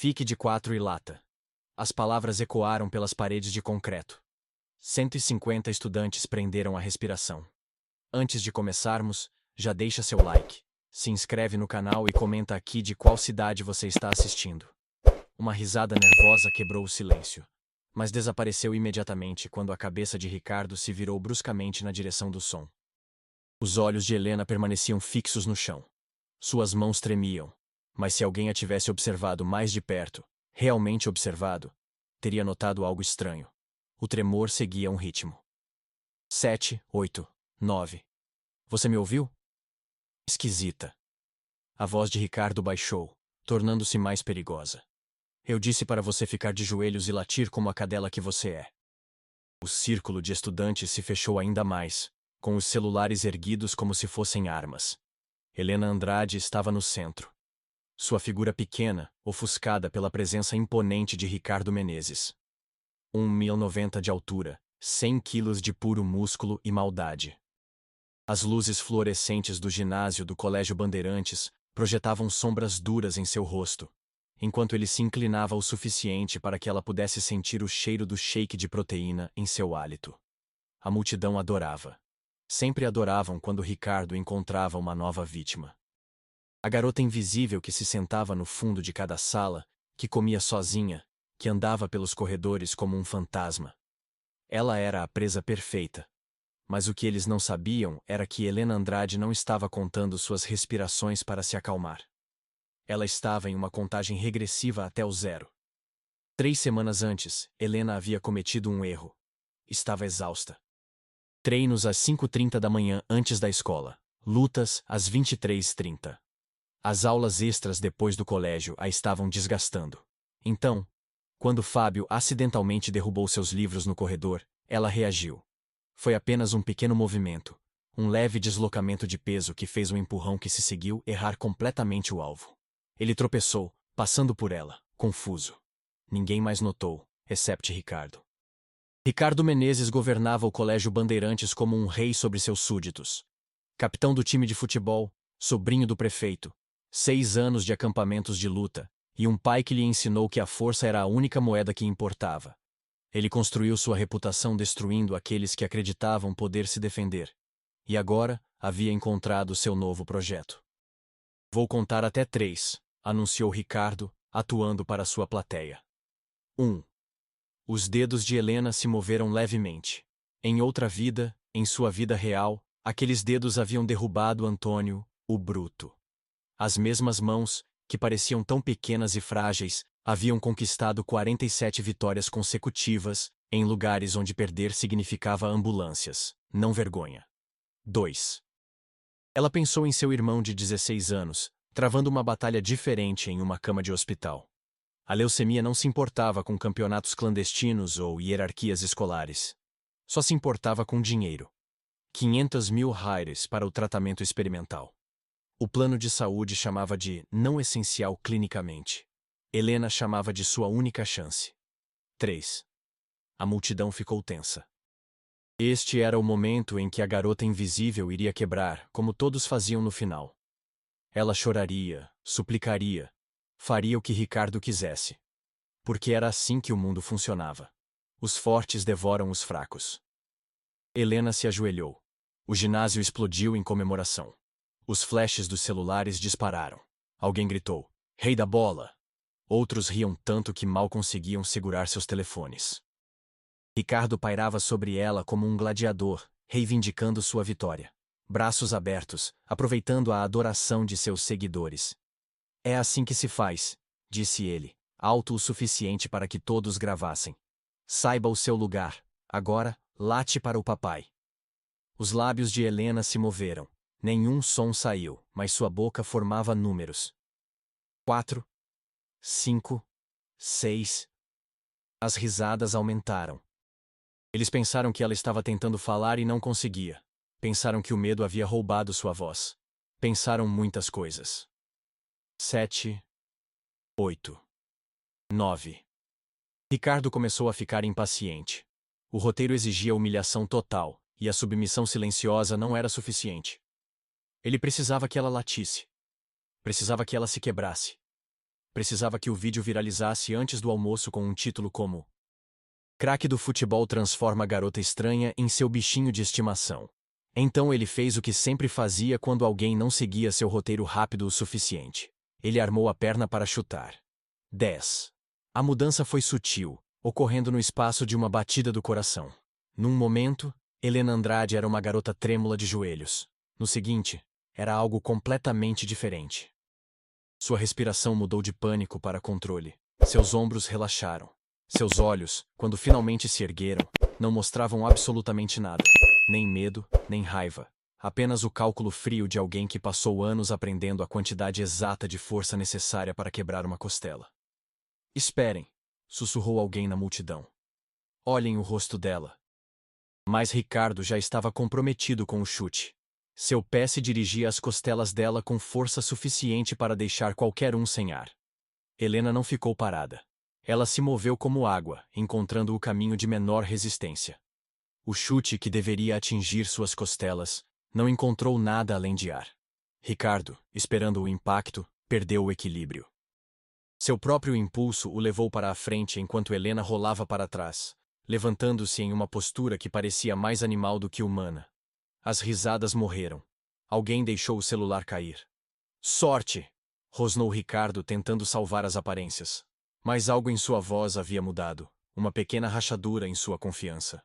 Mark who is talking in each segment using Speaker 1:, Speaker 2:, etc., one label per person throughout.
Speaker 1: Fique de quatro e lata. As palavras ecoaram pelas paredes de concreto. 150 estudantes prenderam a respiração. Antes de começarmos, já deixa seu like, se inscreve no canal e comenta aqui de qual cidade você está assistindo. Uma risada nervosa quebrou o silêncio, mas desapareceu imediatamente quando a cabeça de Ricardo se virou bruscamente na direção do som. Os olhos de Helena permaneciam fixos no chão. Suas mãos tremiam, mas se alguém a tivesse observado mais de perto, realmente observado, teria notado algo estranho. O tremor seguia um ritmo. 7, 8, 9. Você me ouviu? Esquisita. A voz de Ricardo baixou, tornando-se mais perigosa. Eu disse para você ficar de joelhos e latir como a cadela que você é. O círculo de estudantes se fechou ainda mais, com os celulares erguidos como se fossem armas. Helena Andrade estava no centro. Sua figura pequena, ofuscada pela presença imponente de Ricardo Menezes. 1,90 de altura, 100 quilos de puro músculo e maldade. As luzes fluorescentes do ginásio do Colégio Bandeirantes projetavam sombras duras em seu rosto, enquanto ele se inclinava o suficiente para que ela pudesse sentir o cheiro do shake de proteína em seu hálito. A multidão adorava. Sempre adoravam quando Ricardo encontrava uma nova vítima. A garota invisível que se sentava no fundo de cada sala, que comia sozinha, que andava pelos corredores como um fantasma. Ela era a presa perfeita. Mas o que eles não sabiam era que Helena Andrade não estava contando suas respirações para se acalmar. Ela estava em uma contagem regressiva até o zero. 3 semanas antes, Helena havia cometido um erro. Estava exausta. Treinos às 5h30 da manhã antes da escola. Lutas às 23h30. As aulas extras depois do colégio a estavam desgastando. Então, quando Fábio acidentalmente derrubou seus livros no corredor, ela reagiu. Foi apenas um pequeno movimento, um leve deslocamento de peso que fez o empurrão que se seguiu errar completamente o alvo. Ele tropeçou, passando por ela, confuso. Ninguém mais notou, excepto Ricardo. Ricardo Menezes governava o Colégio Bandeirantes como um rei sobre seus súditos. Capitão do time de futebol, sobrinho do prefeito, 6 anos de acampamentos de luta, e um pai que lhe ensinou que a força era a única moeda que importava. Ele construiu sua reputação destruindo aqueles que acreditavam poder se defender. E agora, havia encontrado seu novo projeto. Vou contar até 3, anunciou Ricardo, atuando para sua plateia. 1. Os dedos de Helena se moveram levemente. Em outra vida, em sua vida real, aqueles dedos haviam derrubado Antônio, o bruto. As mesmas mãos, que pareciam tão pequenas e frágeis, haviam conquistado 47 vitórias consecutivas, em lugares onde perder significava ambulâncias, não vergonha. 2. Ela pensou em seu irmão de 16 anos, travando uma batalha diferente em uma cama de hospital. A leucemia não se importava com campeonatos clandestinos ou hierarquias escolares. Só se importava com dinheiro. 500 mil reais para o tratamento experimental. O plano de saúde chamava de não essencial clinicamente. Helena chamava de sua única chance. 3. A multidão ficou tensa. Este era o momento em que a garota invisível iria quebrar, como todos faziam no final. Ela choraria, suplicaria, faria o que Ricardo quisesse. Porque era assim que o mundo funcionava. Os fortes devoram os fracos. Helena se ajoelhou. O ginásio explodiu em comemoração. Os flashes dos celulares dispararam. Alguém gritou: "Rei da bola!" Outros riam tanto que mal conseguiam segurar seus telefones. Ricardo pairava sobre ela como um gladiador, reivindicando sua vitória. Braços abertos, aproveitando a adoração de seus seguidores. "É assim que se faz", disse ele, alto o suficiente para que todos gravassem. "Saiba o seu lugar. Agora, late para o papai." Os lábios de Helena se moveram. Nenhum som saiu, mas sua boca formava números. 4, 5, 6. As risadas aumentaram. Eles pensaram que ela estava tentando falar e não conseguia. Pensaram que o medo havia roubado sua voz. Pensaram muitas coisas. 7, 8, 9. Ricardo começou a ficar impaciente. O roteiro exigia humilhação total, e a submissão silenciosa não era suficiente. Ele precisava que ela latisse. Precisava que ela se quebrasse. Precisava que o vídeo viralizasse antes do almoço com um título como Craque do futebol transforma a garota estranha em seu bichinho de estimação. Então ele fez o que sempre fazia quando alguém não seguia seu roteiro rápido o suficiente. Ele armou a perna para chutar. 10. A mudança foi sutil, ocorrendo no espaço de uma batida do coração. Num momento, Helena Andrade era uma garota trêmula de joelhos. No seguinte, era algo completamente diferente. Sua respiração mudou de pânico para controle. Seus ombros relaxaram. Seus olhos, quando finalmente se ergueram, não mostravam absolutamente nada. Nem medo, nem raiva. Apenas o cálculo frio de alguém que passou anos aprendendo a quantidade exata de força necessária para quebrar uma costela. Esperem, sussurrou alguém na multidão. Olhem o rosto dela. Mas Ricardo já estava comprometido com o chute. Seu pé se dirigia às costelas dela com força suficiente para deixar qualquer um sem ar. Helena não ficou parada. Ela se moveu como água, encontrando o caminho de menor resistência. O chute que deveria atingir suas costelas não encontrou nada além de ar. Ricardo, esperando o impacto, perdeu o equilíbrio. Seu próprio impulso o levou para a frente enquanto Helena rolava para trás, levantando-se em uma postura que parecia mais animal do que humana. As risadas morreram. Alguém deixou o celular cair. Sorte! Rosnou Ricardo tentando salvar as aparências. Mas algo em sua voz havia mudado, uma pequena rachadura em sua confiança.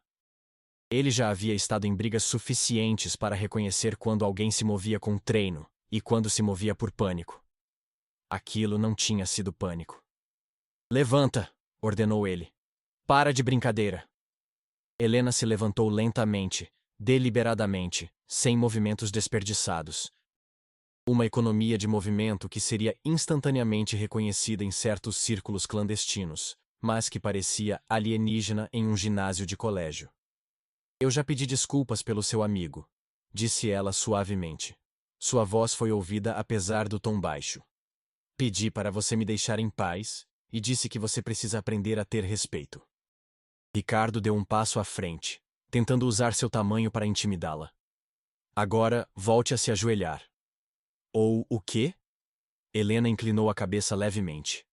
Speaker 1: Ele já havia estado em brigas suficientes para reconhecer quando alguém se movia com treino e quando se movia por pânico. Aquilo não tinha sido pânico. Levanta! Ordenou ele. Para de brincadeira! Helena se levantou lentamente, deliberadamente, sem movimentos desperdiçados. Uma economia de movimento que seria instantaneamente reconhecida em certos círculos clandestinos, mas que parecia alienígena em um ginásio de colégio. Eu já pedi desculpas pelo seu amigo, disse ela suavemente. Sua voz foi ouvida apesar do tom baixo. Pedi para você me deixar em paz e disse que você precisa aprender a ter respeito. Ricardo deu um passo à frente, tentando usar seu tamanho para intimidá-la. Agora, volte a se ajoelhar. Ou o quê? Helena inclinou a cabeça levemente.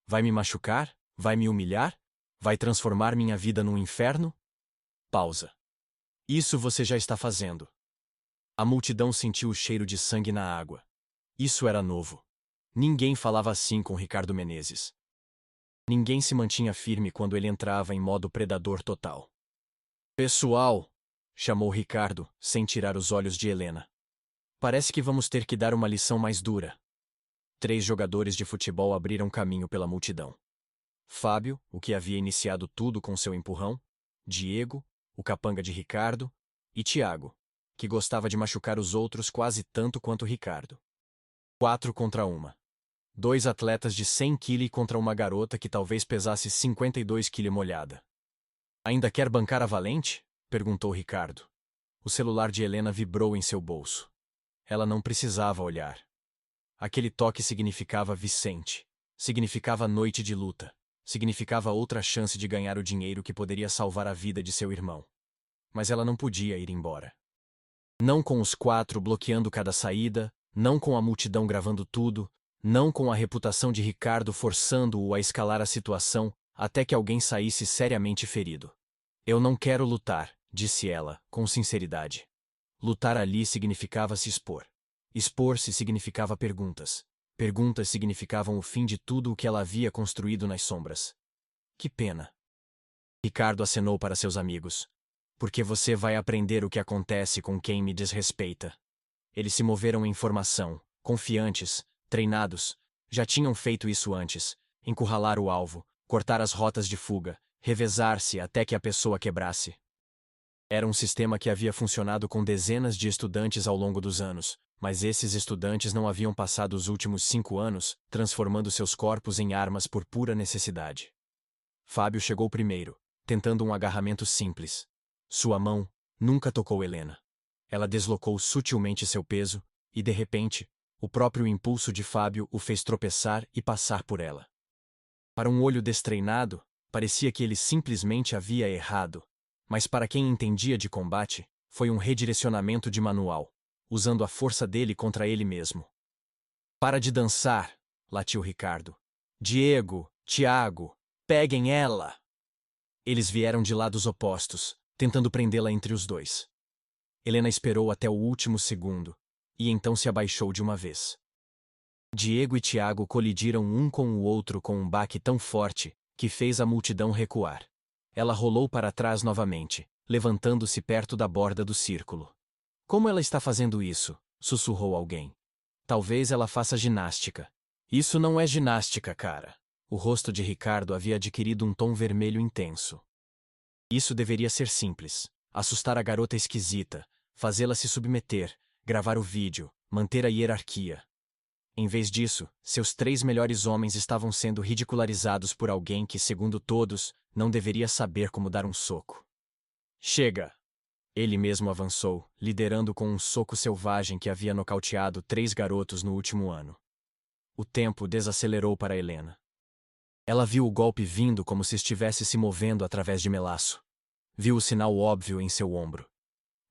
Speaker 1: Vai me machucar? Vai me humilhar? Vai transformar minha vida num inferno? Pausa. Isso você já está fazendo. A multidão sentiu o cheiro de sangue na água. Isso era novo. Ninguém falava assim com Ricardo Menezes. Ninguém se mantinha firme quando ele entrava em modo predador total. Pessoal, chamou Ricardo, sem tirar os olhos de Helena. Parece que vamos ter que dar uma lição mais dura. 3 jogadores de futebol abriram caminho pela multidão. Fábio, o que havia iniciado tudo com seu empurrão, Diego, o capanga de Ricardo, e Tiago, que gostava de machucar os outros quase tanto quanto Ricardo. 4 contra 1. 2 atletas de 100 kg contra uma garota que talvez pesasse 52 kg molhada. Ainda quer bancar a valente? Perguntou Ricardo. O celular de Helena vibrou em seu bolso. Ela não precisava olhar. Aquele toque significava Vicente, significava noite de luta, significava outra chance de ganhar o dinheiro que poderia salvar a vida de seu irmão. Mas ela não podia ir embora. Não com os 4 bloqueando cada saída, não com a multidão gravando tudo, não com a reputação de Ricardo forçando-o a escalar a situação até que alguém saísse seriamente ferido. Eu não quero lutar, disse ela, com sinceridade. Lutar ali significava se expor. Expor-se significava perguntas. Perguntas significavam o fim de tudo o que ela havia construído nas sombras. Que pena. Ricardo acenou para seus amigos. Porque você vai aprender o que acontece com quem me desrespeita. Eles se moveram em formação, confiantes, treinados. Já tinham feito isso antes. Encurralar o alvo, cortar as rotas de fuga, revezar-se até que a pessoa quebrasse. Era um sistema que havia funcionado com dezenas de estudantes ao longo dos anos, mas esses estudantes não haviam passado os últimos 5 anos transformando seus corpos em armas por pura necessidade. Fábio chegou primeiro, tentando um agarramento simples. Sua mão nunca tocou Helena. Ela deslocou sutilmente seu peso e, de repente, o próprio impulso de Fábio o fez tropeçar e passar por ela. Para um olho destreinado, parecia que ele simplesmente havia errado. Mas para quem entendia de combate, foi um redirecionamento de manual, usando a força dele contra ele mesmo. Para de dançar, latiu Ricardo. Diego, Tiago, peguem ela! Eles vieram de lados opostos, tentando prendê-la entre os dois. Helena esperou até o último segundo, e então se abaixou de uma vez. Diego e Tiago colidiram um com o outro com um baque tão forte que fez a multidão recuar. Ela rolou para trás novamente, levantando-se perto da borda do círculo. Como ela está fazendo isso? Sussurrou alguém. Talvez ela faça ginástica. Isso não é ginástica, cara. O rosto de Ricardo havia adquirido um tom vermelho intenso. Isso deveria ser simples. Assustar a garota esquisita, fazê-la se submeter, gravar o vídeo, manter a hierarquia. Em vez disso, seus 3 melhores homens estavam sendo ridicularizados por alguém que, segundo todos, não deveria saber como dar um soco. Chega! Ele mesmo avançou, liderando com um soco selvagem que havia nocauteado 3 garotos no último ano. O tempo desacelerou para Helena. Ela viu o golpe vindo como se estivesse se movendo através de melaço. Viu o sinal óbvio em seu ombro.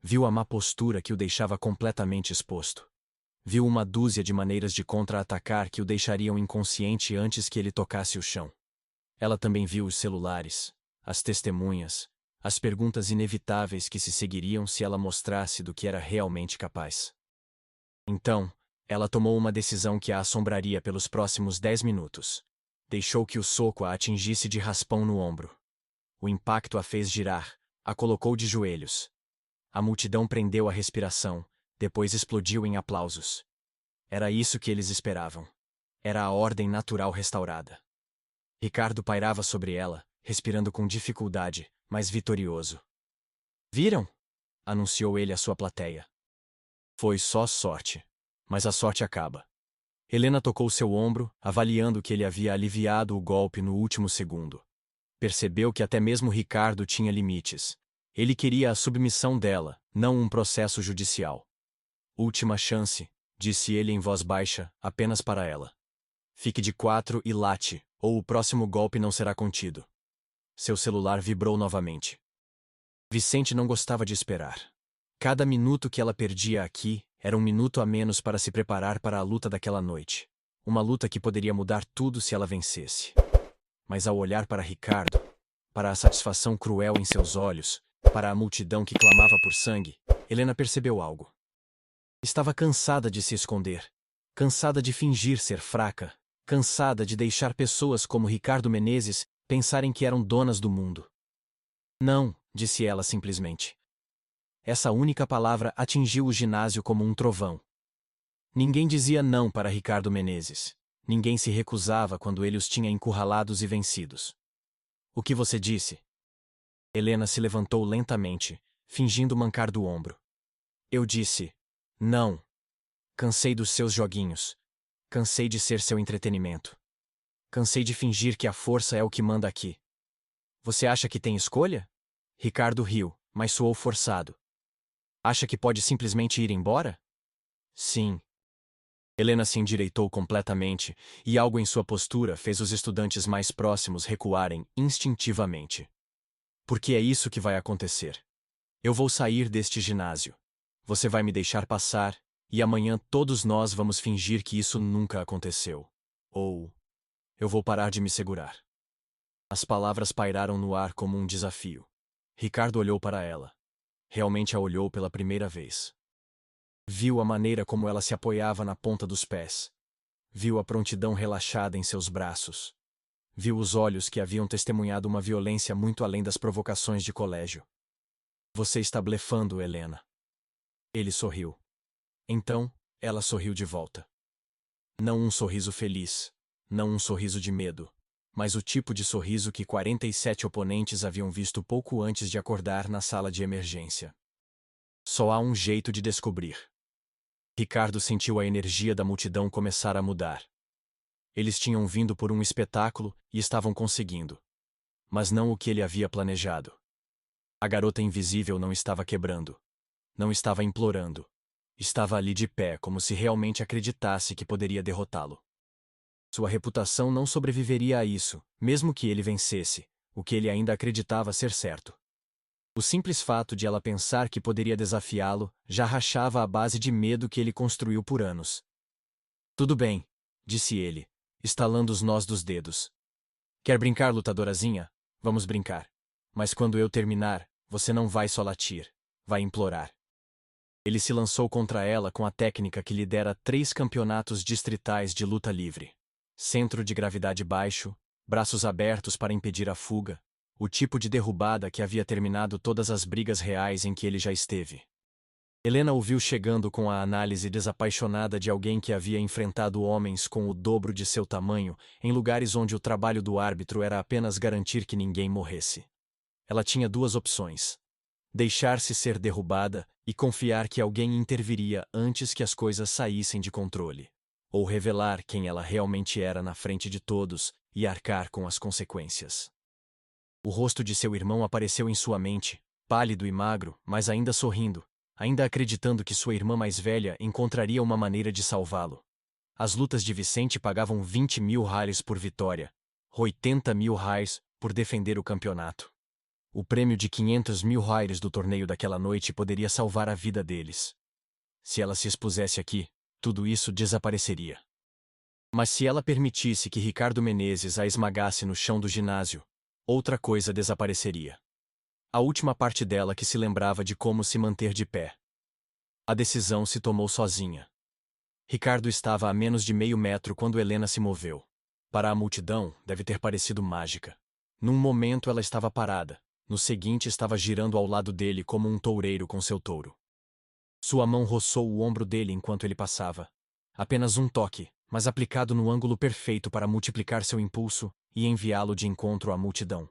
Speaker 1: Viu a má postura que o deixava completamente exposto. Viu uma dúzia de maneiras de contra-atacar que o deixariam inconsciente antes que ele tocasse o chão. Ela também viu os celulares, as testemunhas, as perguntas inevitáveis que se seguiriam se ela mostrasse do que era realmente capaz. Então, ela tomou uma decisão que a assombraria pelos próximos 10 minutos. Deixou que o soco a atingisse de raspão no ombro. O impacto a fez girar, a colocou de joelhos. A multidão prendeu a respiração, depois explodiu em aplausos. Era isso que eles esperavam. Era a ordem natural restaurada. Ricardo pairava sobre ela, respirando com dificuldade, mas vitorioso. Viram? Anunciou ele à sua plateia. Foi só sorte. Mas a sorte acaba. Helena tocou seu ombro, avaliando que ele havia aliviado o golpe no último segundo. Percebeu que até mesmo Ricardo tinha limites. Ele queria a submissão dela, não um processo judicial. Última chance, disse ele em voz baixa, apenas para ela. Fique de 4 e late, ou o próximo golpe não será contido. Seu celular vibrou novamente. Vicente não gostava de esperar. Cada minuto que ela perdia aqui era um minuto a menos para se preparar para a luta daquela noite. Uma luta que poderia mudar tudo se ela vencesse. Mas ao olhar para Ricardo, para a satisfação cruel em seus olhos, para a multidão que clamava por sangue, Helena percebeu algo. Estava cansada de se esconder, cansada de fingir ser fraca, cansada de deixar pessoas como Ricardo Menezes pensarem que eram donas do mundo. Não, disse ela simplesmente. Essa única palavra atingiu o ginásio como um trovão. Ninguém dizia não para Ricardo Menezes. Ninguém se recusava quando ele os tinha encurralados e vencidos. O que você disse? Helena se levantou lentamente, fingindo mancar do ombro. Eu disse, não. Cansei dos seus joguinhos. Cansei de ser seu entretenimento. Cansei de fingir que a força é o que manda aqui. Você acha que tem escolha? Ricardo riu, mas soou forçado. Acha que pode simplesmente ir embora? Sim. Helena se endireitou completamente, e algo em sua postura fez os estudantes mais próximos recuarem instintivamente. Porque é isso que vai acontecer. Eu vou sair deste ginásio. Você vai me deixar passar, e amanhã todos nós vamos fingir que isso nunca aconteceu. Ou eu vou parar de me segurar. As palavras pairaram no ar como um desafio. Ricardo olhou para ela. Realmente a olhou pela primeira vez. Viu a maneira como ela se apoiava na ponta dos pés. Viu a prontidão relaxada em seus braços. Viu os olhos que haviam testemunhado uma violência muito além das provocações de colégio. Você está blefando, Helena. Ele sorriu. Então, ela sorriu de volta. Não um sorriso feliz, não um sorriso de medo, mas o tipo de sorriso que 47 oponentes haviam visto pouco antes de acordar na sala de emergência. Só há um jeito de descobrir. Ricardo sentiu a energia da multidão começar a mudar. Eles tinham vindo por um espetáculo e estavam conseguindo. Mas não o que ele havia planejado. A garota invisível não estava quebrando. Não estava implorando. Estava ali de pé como se realmente acreditasse que poderia derrotá-lo. Sua reputação não sobreviveria a isso, mesmo que ele vencesse, o que ele ainda acreditava ser certo. O simples fato de ela pensar que poderia desafiá-lo já rachava a base de medo que ele construiu por anos. Tudo bem, disse ele. estalando os nós dos dedos. Quer brincar, lutadorazinha? Vamos brincar. Mas quando eu terminar, você não vai só latir, vai implorar. Ele se lançou contra ela com a técnica que lhe dera 3 campeonatos distritais de luta livre. Centro de gravidade baixo, braços abertos para impedir a fuga, o tipo de derrubada que havia terminado todas as brigas reais em que ele já esteve. Helena o viu chegando com a análise desapaixonada de alguém que havia enfrentado homens com o dobro de seu tamanho em lugares onde o trabalho do árbitro era apenas garantir que ninguém morresse. Ela tinha 2 opções: deixar-se ser derrubada e confiar que alguém interviria antes que as coisas saíssem de controle, ou revelar quem ela realmente era na frente de todos e arcar com as consequências. O rosto de seu irmão apareceu em sua mente, pálido e magro, mas ainda sorrindo, ainda acreditando que sua irmã mais velha encontraria uma maneira de salvá-lo. As lutas de Vicente pagavam 20 mil reais por vitória, 80 mil reais por defender o campeonato. O prêmio de 500 mil reais do torneio daquela noite poderia salvar a vida deles. Se ela se expusesse aqui, tudo isso desapareceria. Mas se ela permitisse que Ricardo Menezes a esmagasse no chão do ginásio, outra coisa desapareceria. A última parte dela que se lembrava de como se manter de pé. A decisão se tomou sozinha. Ricardo estava a menos de meio metro quando Helena se moveu. Para a multidão, deve ter parecido mágica. Num momento ela estava parada, no seguinte estava girando ao lado dele como um toureiro com seu touro. Sua mão roçou o ombro dele enquanto ele passava. Apenas um toque, mas aplicado no ângulo perfeito para multiplicar seu impulso e enviá-lo de encontro à multidão.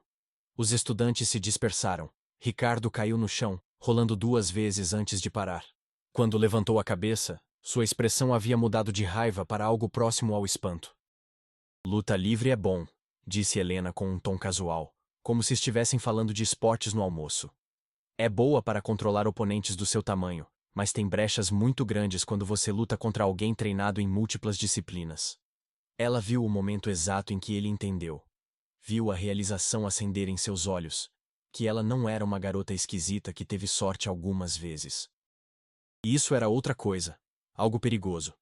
Speaker 1: Os estudantes se dispersaram. Ricardo caiu no chão, rolando 2 vezes antes de parar. Quando levantou a cabeça, sua expressão havia mudado de raiva para algo próximo ao espanto. Luta livre é bom, disse Helena com um tom casual, como se estivessem falando de esportes no almoço. É boa para controlar oponentes do seu tamanho, mas tem brechas muito grandes quando você luta contra alguém treinado em múltiplas disciplinas. Ela viu o momento exato em que ele entendeu. Viu a realização acender em seus olhos, que ela não era uma garota esquisita que teve sorte algumas vezes. E isso era outra coisa, algo perigoso.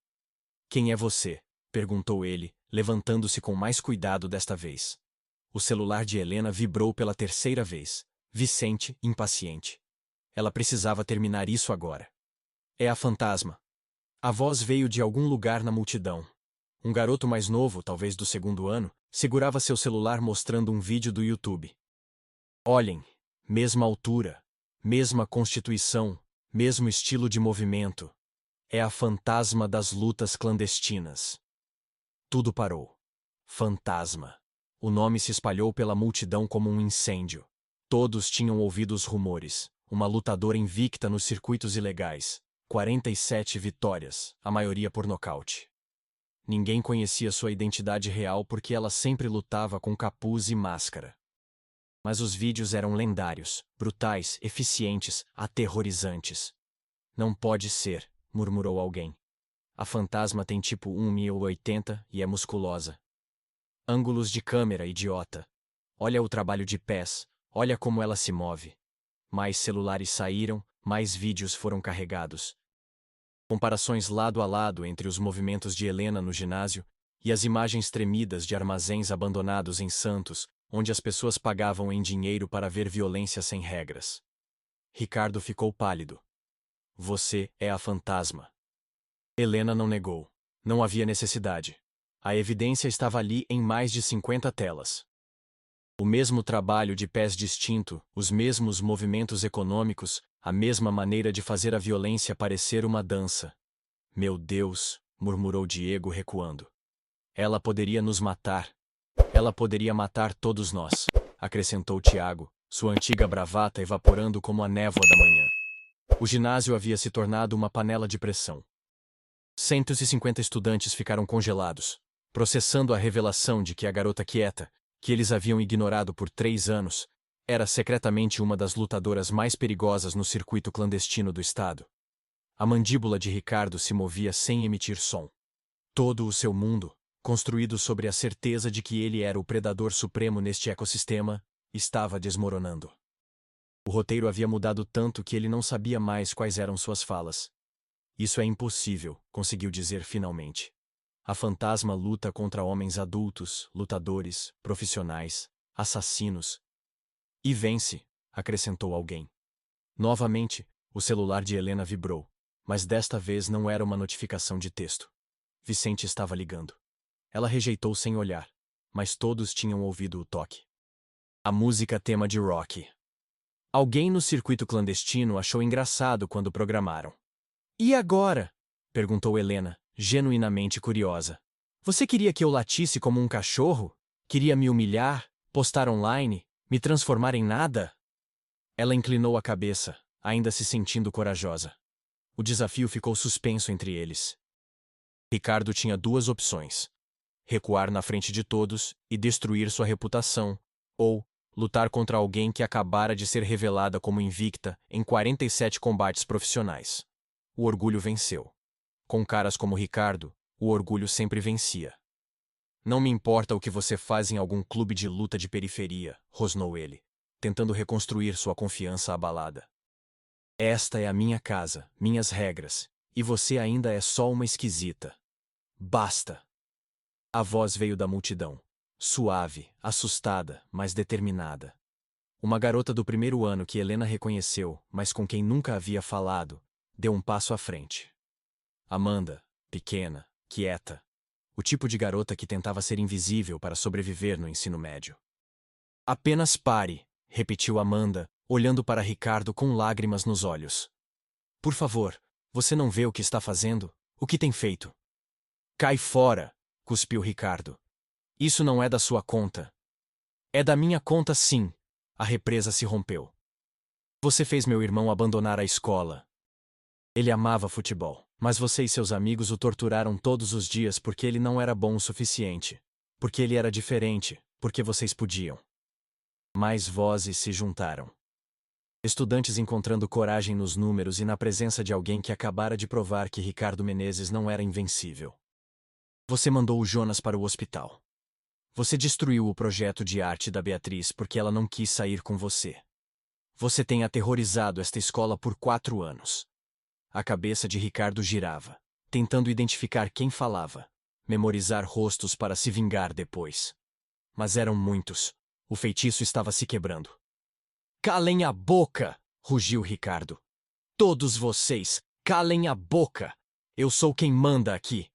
Speaker 1: Quem é você? Perguntou ele, levantando-se com mais cuidado desta vez. O celular de Helena vibrou pela 3ª vez. Vicente, impaciente. Ela precisava terminar isso agora. É a fantasma. A voz veio de algum lugar na multidão. Um garoto mais novo, talvez do 2º ano, segurava seu celular mostrando um vídeo do YouTube. Olhem, mesma altura, mesma constituição, mesmo estilo de movimento. É a fantasma das lutas clandestinas. Tudo parou. Fantasma. O nome se espalhou pela multidão como um incêndio. Todos tinham ouvido os rumores. Uma lutadora invicta nos circuitos ilegais. 47 vitórias, a maioria por nocaute. Ninguém conhecia sua identidade real porque ela sempre lutava com capuz e máscara. Mas os vídeos eram lendários, brutais, eficientes, aterrorizantes. Não pode ser, murmurou alguém. A fantasma tem tipo 1,80 e é musculosa. Ângulos de câmera, idiota. Olha o trabalho de pés, olha como ela se move. Mais celulares saíram, mais vídeos foram carregados. Comparações lado a lado entre os movimentos de Helena no ginásio e as imagens tremidas de armazéns abandonados em Santos, onde as pessoas pagavam em dinheiro para ver violência sem regras. Ricardo ficou pálido. Você é a fantasma. Helena não negou. Não havia necessidade. A evidência estava ali em mais de 50 telas. O mesmo trabalho de pés distinto, os mesmos movimentos econômicos, a mesma maneira de fazer a violência parecer uma dança. Meu Deus, murmurou Diego recuando. Ela poderia nos matar. Ela poderia matar todos nós, acrescentou Tiago, sua antiga bravata evaporando como a névoa da manhã. O ginásio havia se tornado uma panela de pressão. 150 estudantes ficaram congelados, processando a revelação de que a garota quieta, que eles haviam ignorado por 3 anos, era secretamente uma das lutadoras mais perigosas no circuito clandestino do estado. A mandíbula de Ricardo se movia sem emitir som. Todo o seu mundo, construído sobre a certeza de que ele era o predador supremo neste ecossistema, estava desmoronando. O roteiro havia mudado tanto que ele não sabia mais quais eram suas falas. Isso é impossível, conseguiu dizer finalmente. A fantasma luta contra homens adultos, lutadores, profissionais, assassinos. E vence, acrescentou alguém. Novamente, o celular de Helena vibrou, mas desta vez não era uma notificação de texto. Vicente estava ligando. Ela rejeitou sem olhar, mas todos tinham ouvido o toque. A música tema de rock. Alguém no circuito clandestino achou engraçado quando programaram. E agora? Perguntou Helena, genuinamente curiosa. Você queria que eu latisse como um cachorro? Queria me humilhar, postar online, me transformar em nada? Ela inclinou a cabeça, ainda se sentindo corajosa. O desafio ficou suspenso entre eles. Ricardo tinha duas opções: recuar na frente de todos e destruir sua reputação, ou lutar contra alguém que acabara de ser revelada como invicta em 47 combates profissionais. O orgulho venceu. Com caras como Ricardo, o orgulho sempre vencia. Não me importa o que você faz em algum clube de luta de periferia, rosnou ele, tentando reconstruir sua confiança abalada. Esta é a minha casa, minhas regras, e você ainda é só uma esquisita. Basta! A voz veio da multidão, suave, assustada, mas determinada. Uma garota do primeiro ano que Helena reconheceu, mas com quem nunca havia falado, deu um passo à frente. Amanda, pequena, quieta. O tipo de garota que tentava ser invisível para sobreviver no ensino médio. Apenas pare, repetiu Amanda, olhando para Ricardo com lágrimas nos olhos. Por favor, você não vê o que está fazendo? O que tem feito? Cai fora, cuspiu Ricardo. Isso não é da sua conta. É da minha conta, sim. A represa se rompeu. Você fez meu irmão abandonar a escola. Ele amava futebol, mas você e seus amigos o torturaram todos os dias porque ele não era bom o suficiente. Porque ele era diferente, porque vocês podiam. Mais vozes se juntaram. Estudantes encontrando coragem nos números e na presença de alguém que acabara de provar que Ricardo Menezes não era invencível. Você mandou o Jonas para o hospital. Você destruiu o projeto de arte da Beatriz porque ela não quis sair com você. Você tem aterrorizado esta escola por 4 anos. A cabeça de Ricardo girava, tentando identificar quem falava, memorizar rostos para se vingar depois. Mas eram muitos. O feitiço estava se quebrando. Calem a boca! Rugiu Ricardo. Todos vocês, calem a boca! Eu sou quem manda aqui.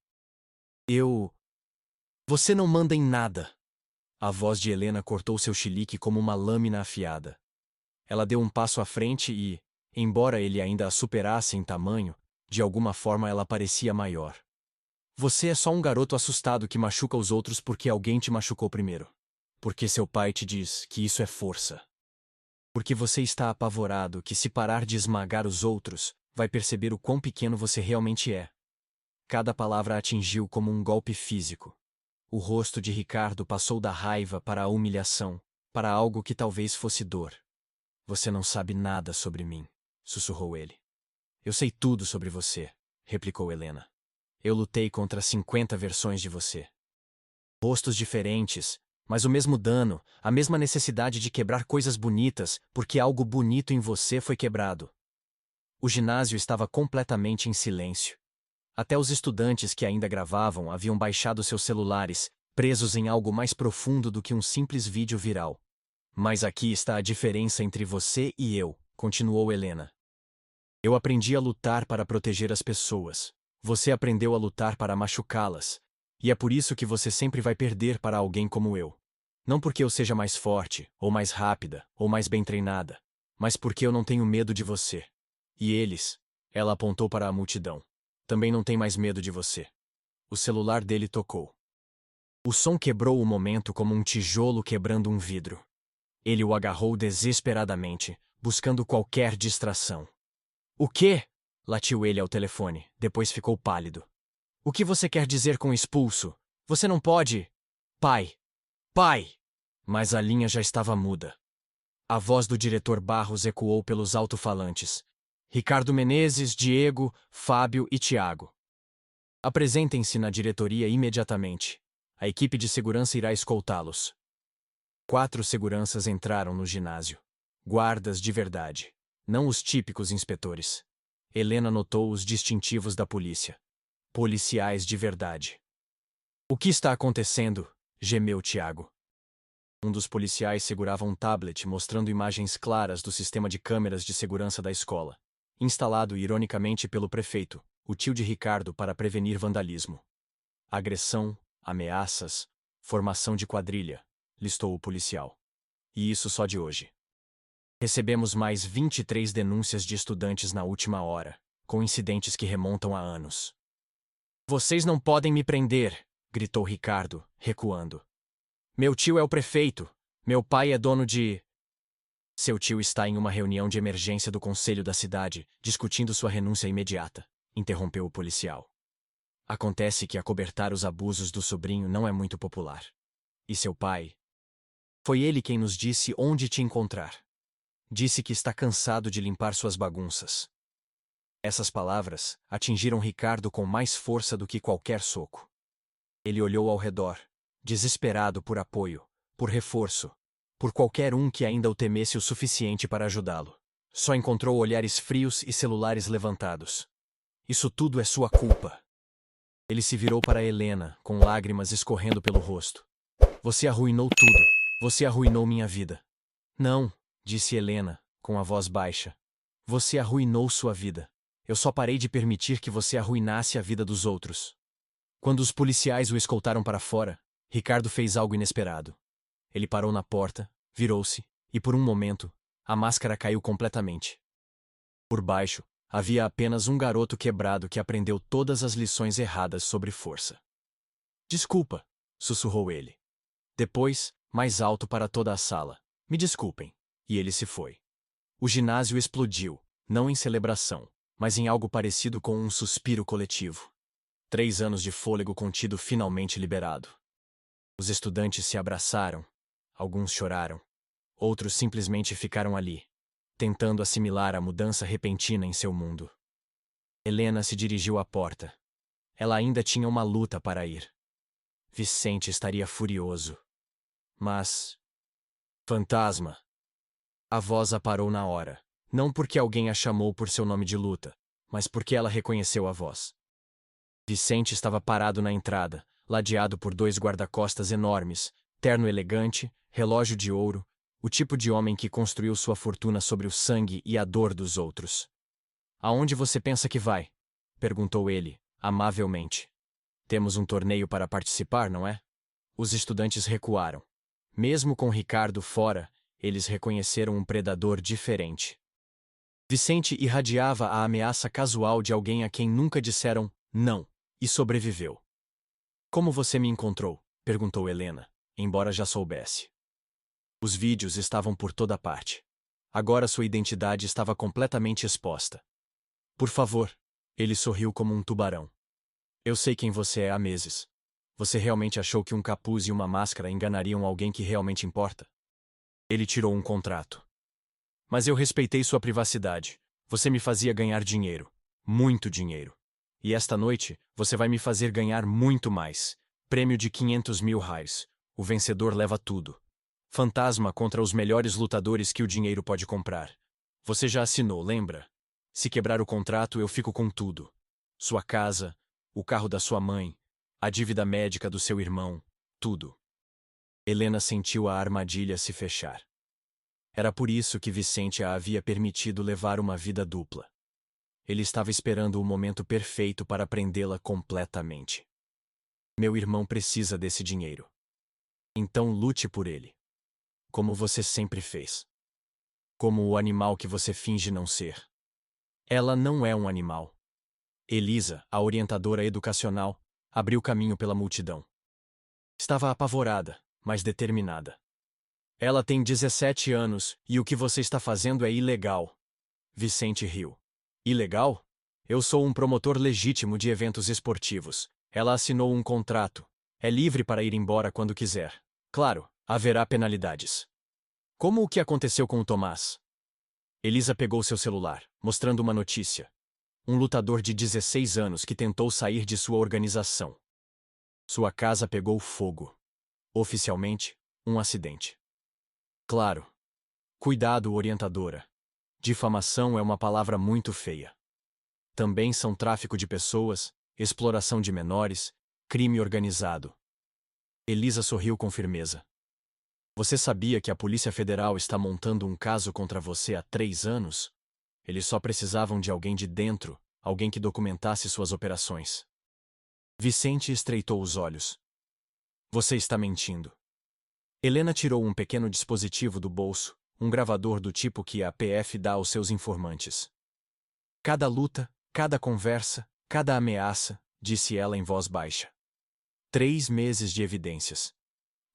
Speaker 1: Você não manda em nada. A voz de Helena cortou seu chilique como uma lâmina afiada. Ela deu um passo à frente e, embora ele ainda a superasse em tamanho, de alguma forma ela parecia maior. Você é só um garoto assustado que machuca os outros porque alguém te machucou primeiro. Porque seu pai te diz que isso é força. Porque você está apavorado que se parar de esmagar os outros, vai perceber o quão pequeno você realmente é. Cada palavra atingiu como um golpe físico. O rosto de Ricardo passou da raiva para a humilhação, para algo que talvez fosse dor. Você não sabe nada sobre mim, sussurrou ele. Eu sei tudo sobre você, replicou Helena. Eu lutei contra 50 versões de você. Rostos diferentes, mas o mesmo dano, a mesma necessidade de quebrar coisas bonitas, porque algo bonito em você foi quebrado. O ginásio estava completamente em silêncio. Até os estudantes que ainda gravavam haviam baixado seus celulares, presos em algo mais profundo do que um simples vídeo viral. Mas aqui está a diferença entre você e eu, continuou Helena. Eu aprendi a lutar para proteger as pessoas. Você aprendeu a lutar para machucá-las. E é por isso que você sempre vai perder para alguém como eu. Não porque eu seja mais forte, ou mais rápida, ou mais bem treinada, mas porque eu não tenho medo de você. E eles, ela apontou para a multidão, também não têm mais medo de você. O celular dele tocou. O som quebrou o momento como um tijolo quebrando um vidro. Ele o agarrou desesperadamente, buscando qualquer distração. O quê? Latiu ele ao telefone, depois ficou pálido. O que você quer dizer com expulso? Você não pode... Pai! Pai! Mas a linha já estava muda. A voz do diretor Barros ecoou pelos alto-falantes. Ricardo Menezes, Diego, Fábio e Tiago. Apresentem-se na diretoria imediatamente. A equipe de segurança irá escoltá-los. 4 seguranças entraram no ginásio. Guardas de verdade. Não os típicos inspetores. Helena notou os distintivos da polícia. Policiais de verdade. O que está acontecendo? Gemeu Tiago. Um dos policiais segurava um tablet mostrando imagens claras do sistema de câmeras de segurança da escola, instalado ironicamente pelo prefeito, o tio de Ricardo, para prevenir vandalismo. Agressão, ameaças, formação de quadrilha, listou o policial. E isso só de hoje. Recebemos mais 23 denúncias de estudantes na última hora, com incidentes que remontam a anos. Vocês não podem me prender, gritou Ricardo, recuando. Meu tio é o prefeito. Meu pai é dono de... Seu tio está em uma reunião de emergência do conselho da cidade, discutindo sua renúncia imediata, interrompeu o policial. Acontece que acobertar os abusos do sobrinho não é muito popular. E seu pai? Foi ele quem nos disse onde te encontrar. Disse que está cansado de limpar suas bagunças. Essas palavras atingiram Ricardo com mais força do que qualquer soco. Ele olhou ao redor, desesperado por apoio, por reforço, por qualquer um que ainda o temesse o suficiente para ajudá-lo. Só encontrou olhares frios e celulares levantados. Isso tudo é sua culpa. Ele se virou para Helena, com lágrimas escorrendo pelo rosto. Você arruinou tudo. Você arruinou minha vida. Não, disse Helena, com a voz baixa. Você arruinou sua vida. Eu só parei de permitir que você arruinasse a vida dos outros. Quando os policiais o escoltaram para fora, Ricardo fez algo inesperado. Ele parou na porta, virou-se, e por um momento, a máscara caiu completamente. Por baixo, havia apenas um garoto quebrado que aprendeu todas as lições erradas sobre força. Desculpa, sussurrou ele. Depois, mais alto para toda a sala. Me desculpem. E ele se foi. O ginásio explodiu, não em celebração, mas em algo parecido com um suspiro coletivo. 3 anos de fôlego contido finalmente liberado. Os estudantes se abraçaram. Alguns choraram. Outros simplesmente ficaram ali, tentando assimilar a mudança repentina em seu mundo. Helena se dirigiu à porta. Ela ainda tinha uma luta para ir. Vicente estaria furioso. Mas... Fantasma! A voz a parou na hora, não porque alguém a chamou por seu nome de luta, mas porque ela reconheceu a voz. Vicente estava parado na entrada, ladeado por 2 guarda-costas enormes, terno elegante, relógio de ouro, o tipo de homem que construiu sua fortuna sobre o sangue e a dor dos outros. Aonde você pensa que vai? Perguntou ele, amavelmente. Temos um torneio para participar, não é? Os estudantes recuaram. Mesmo com Ricardo fora, eles reconheceram um predador diferente. Vicente irradiava a ameaça casual de alguém a quem nunca disseram não, e sobreviveu. Como você me encontrou? Perguntou Helena, embora já soubesse. Os vídeos estavam por toda parte. Agora sua identidade estava completamente exposta. Por favor, ele sorriu como um tubarão. Eu sei quem você é há meses. Você realmente achou que um capuz e uma máscara enganariam alguém que realmente importa? Ele tirou um contrato. Mas eu respeitei sua privacidade. Você me fazia ganhar dinheiro. Muito dinheiro. E esta noite, você vai me fazer ganhar muito mais. Prêmio de 500 mil reais. O vencedor leva tudo. Fantasma contra os melhores lutadores que o dinheiro pode comprar. Você já assinou, lembra? Se quebrar o contrato, eu fico com tudo. Sua casa, o carro da sua mãe, a dívida médica do seu irmão, tudo. Helena sentiu a armadilha se fechar. Era por isso que Vicente a havia permitido levar uma vida dupla. Ele estava esperando o momento perfeito para prendê-la completamente. Meu irmão precisa desse dinheiro. Então lute por ele. Como você sempre fez. Como o animal que você finge não ser. Ela não é um animal. Elisa, a orientadora educacional, abriu caminho pela multidão. Estava apavorada, mas determinada. Ela tem 17 anos e o que você está fazendo é ilegal. Vicente riu. Ilegal? Eu sou um promotor legítimo de eventos esportivos. Ela assinou um contrato. É livre para ir embora quando quiser. Claro, haverá penalidades. Como o que aconteceu com o Tomás? Elisa pegou seu celular, mostrando uma notícia. Um lutador de 16 anos que tentou sair de sua organização. Sua casa pegou fogo. Oficialmente, um acidente. Claro. Cuidado, orientadora. Difamação é uma palavra muito feia. Também são tráfico de pessoas, exploração de menores, crime organizado, Elisa sorriu com firmeza. Você sabia que a Polícia Federal está montando um caso contra você há 3 anos? Eles só precisavam de alguém de dentro, alguém que documentasse suas operações. Vicente estreitou os olhos. Você está mentindo. Helena tirou um pequeno dispositivo do bolso, um gravador do tipo que a PF dá aos seus informantes. Cada luta, cada conversa, cada ameaça, disse ela em voz baixa. 3 meses de evidências.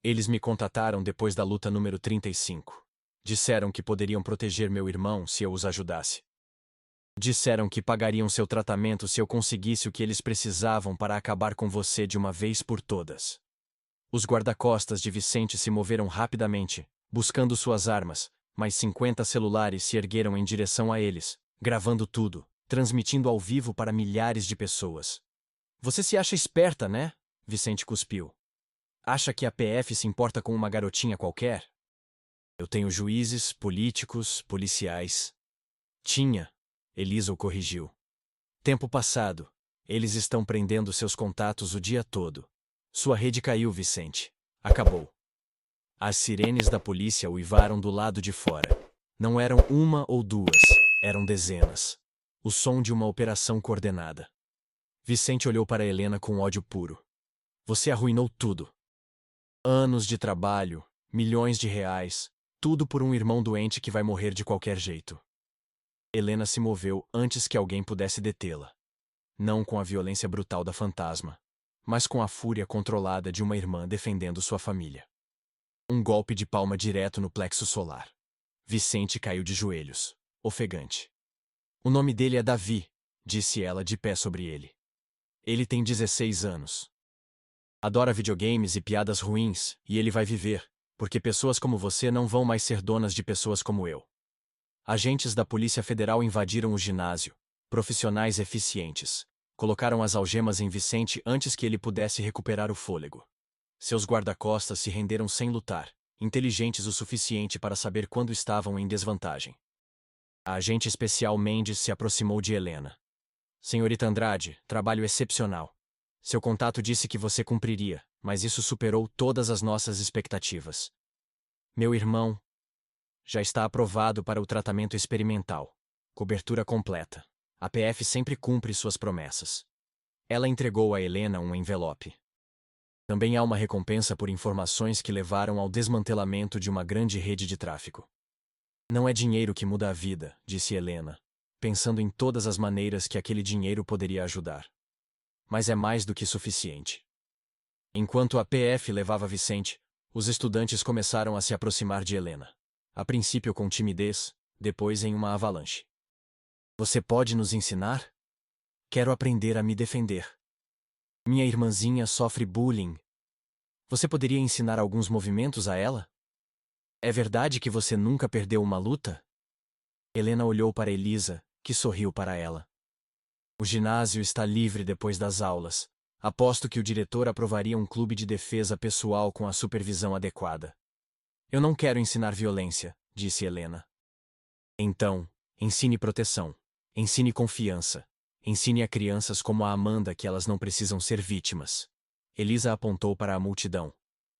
Speaker 1: Eles me contataram depois da luta número 35. Disseram que poderiam proteger meu irmão se eu os ajudasse. Disseram que pagariam seu tratamento se eu conseguisse o que eles precisavam para acabar com você de uma vez por todas. Os guarda-costas de Vicente se moveram rapidamente, buscando suas armas, mas 50 celulares se ergueram em direção a eles, gravando tudo, transmitindo ao vivo para milhares de pessoas. Você se acha esperta, né? Vicente cuspiu. Acha que a PF se importa com uma garotinha qualquer? Eu tenho juízes, políticos, policiais. Tinha, Elisa o corrigiu. Tempo passado. Eles estão prendendo seus contatos o dia todo. Sua rede caiu, Vicente. Acabou. As sirenes da polícia uivaram do lado de fora. Não eram uma ou duas, eram dezenas. O som de uma operação coordenada. Vicente olhou para Helena com ódio puro. Você arruinou tudo. Anos de trabalho, milhões de reais, tudo por um irmão doente que vai morrer de qualquer jeito. Helena se moveu antes que alguém pudesse detê-la. Não com a violência brutal da fantasma, mas com a fúria controlada de uma irmã defendendo sua família. Um golpe de palma direto no plexo solar. Vicente caiu de joelhos, ofegante. O nome dele é Davi, disse ela de pé sobre ele. Ele tem 16 anos. Adora videogames e piadas ruins, e ele vai viver, porque pessoas como você não vão mais ser donas de pessoas como eu. Agentes da Polícia Federal invadiram o ginásio, profissionais eficientes. Colocaram as algemas em Vicente antes que ele pudesse recuperar o fôlego. Seus guarda-costas se renderam sem lutar, inteligentes o suficiente para saber quando estavam em desvantagem. A agente especial Mendes se aproximou de Helena. Senhorita Andrade, trabalho excepcional. Seu contato disse que você cumpriria, mas isso superou todas as nossas expectativas. Meu irmão já está aprovado para o tratamento experimental. Cobertura completa. A PF sempre cumpre suas promessas. Ela entregou a Helena um envelope. Também há uma recompensa por informações que levaram ao desmantelamento de uma grande rede de tráfico. Não é dinheiro que muda a vida, disse Helena, pensando em todas as maneiras que aquele dinheiro poderia ajudar. Mas é mais do que suficiente. Enquanto a PF levava Vicente, os estudantes começaram a se aproximar de Helena. A princípio com timidez, depois em uma avalanche. Você pode nos ensinar? Quero aprender a me defender. Minha irmãzinha sofre bullying. Você poderia ensinar alguns movimentos a ela? É verdade que você nunca perdeu uma luta? Helena olhou para Elisa, que sorriu para ela. O ginásio está livre depois das aulas. Aposto que o diretor aprovaria um clube de defesa pessoal com a supervisão adequada. Eu não quero ensinar violência, disse Helena. Então, ensine proteção. Ensine confiança. Ensine a crianças como a Amanda que elas não precisam ser vítimas. Elisa apontou para a multidão.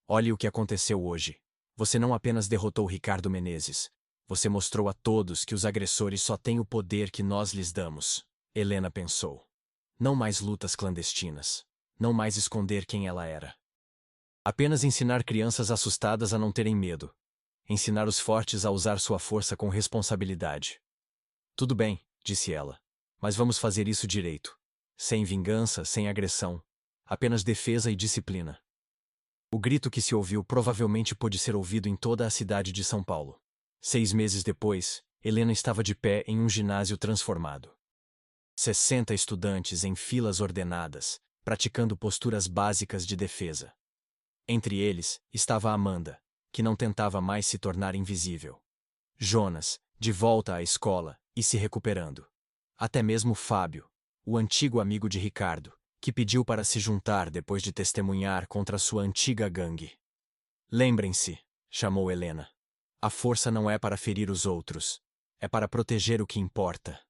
Speaker 1: Olhe o que aconteceu hoje. Você não apenas derrotou Ricardo Menezes. Você mostrou a todos que os agressores só têm o poder que nós lhes damos. Helena pensou. Não mais lutas clandestinas. Não mais esconder quem ela era. Apenas ensinar crianças assustadas a não terem medo. Ensinar os fortes a usar sua força com responsabilidade. Tudo bem, disse ela. Mas vamos fazer isso direito. Sem vingança, sem agressão. Apenas defesa e disciplina. O grito que se ouviu provavelmente pôde ser ouvido em toda a cidade de São Paulo. 6 meses depois, Helena estava de pé em um ginásio transformado. 60 estudantes em filas ordenadas, praticando posturas básicas de defesa. Entre eles, estava Amanda, que não tentava mais se tornar invisível. Jonas, de volta à escola e se recuperando. Até mesmo Fábio, o antigo amigo de Ricardo, que pediu para se juntar depois de testemunhar contra sua antiga gangue. Lembrem-se, chamou Helena. A força não é para ferir os outros, é para proteger o que importa.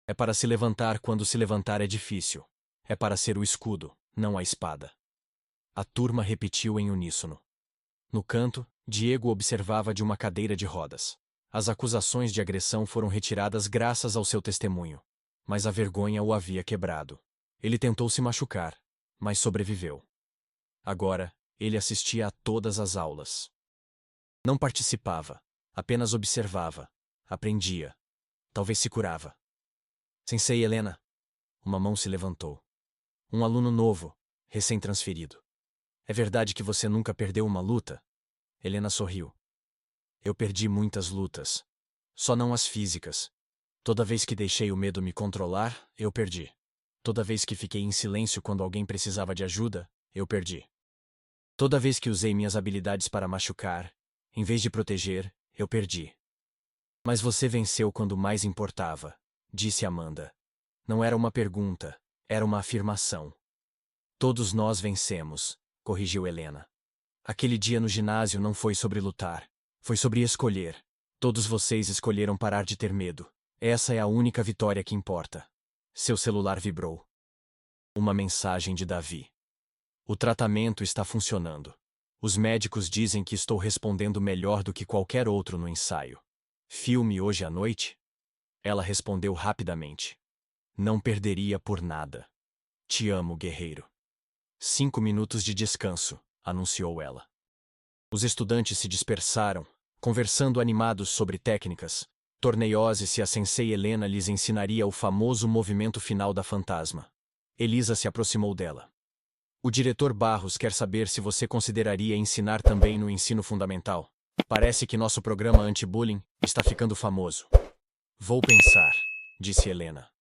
Speaker 1: É para se levantar quando se levantar é difícil. É para ser o escudo, não a espada. A turma repetiu em uníssono. No canto, Diego observava de uma cadeira de rodas. As acusações de agressão foram retiradas graças ao seu testemunho, mas a vergonha o havia quebrado. Ele tentou se machucar, mas sobreviveu. Agora, ele assistia a todas as aulas. Não participava, apenas observava, aprendia. Talvez se curava. Sensei Helena. Uma mão se levantou. Um aluno novo, recém-transferido. É verdade que você nunca perdeu uma luta? Helena sorriu. Eu perdi muitas lutas. Só não as físicas. Toda vez que deixei o medo me controlar, eu perdi. Toda vez que fiquei em silêncio quando alguém precisava de ajuda, eu perdi. Toda vez que usei minhas habilidades para machucar, em vez de proteger, eu perdi. Mas você venceu quando mais importava, disse Amanda. Não era uma pergunta, era uma afirmação. Todos nós vencemos, corrigiu Helena. Aquele dia no ginásio não foi sobre lutar, foi sobre escolher. Todos vocês escolheram parar de ter medo. Essa é a única vitória que importa. Seu celular vibrou. Uma mensagem de Davi. O tratamento está funcionando. Os médicos dizem que estou respondendo melhor do que qualquer outro no ensaio. Filme hoje à noite? Ela respondeu rapidamente. Não perderia por nada. Te amo, guerreiro. 5 minutos de descanso, anunciou ela. Os estudantes se dispersaram, conversando animados sobre técnicas, torneiose se a sensei Helena lhes ensinaria o famoso movimento final da fantasma. Elisa se aproximou dela. O diretor Barros quer saber se você consideraria ensinar também no ensino fundamental. Parece que nosso programa anti-bullying está ficando famoso. Vou pensar, disse Helena.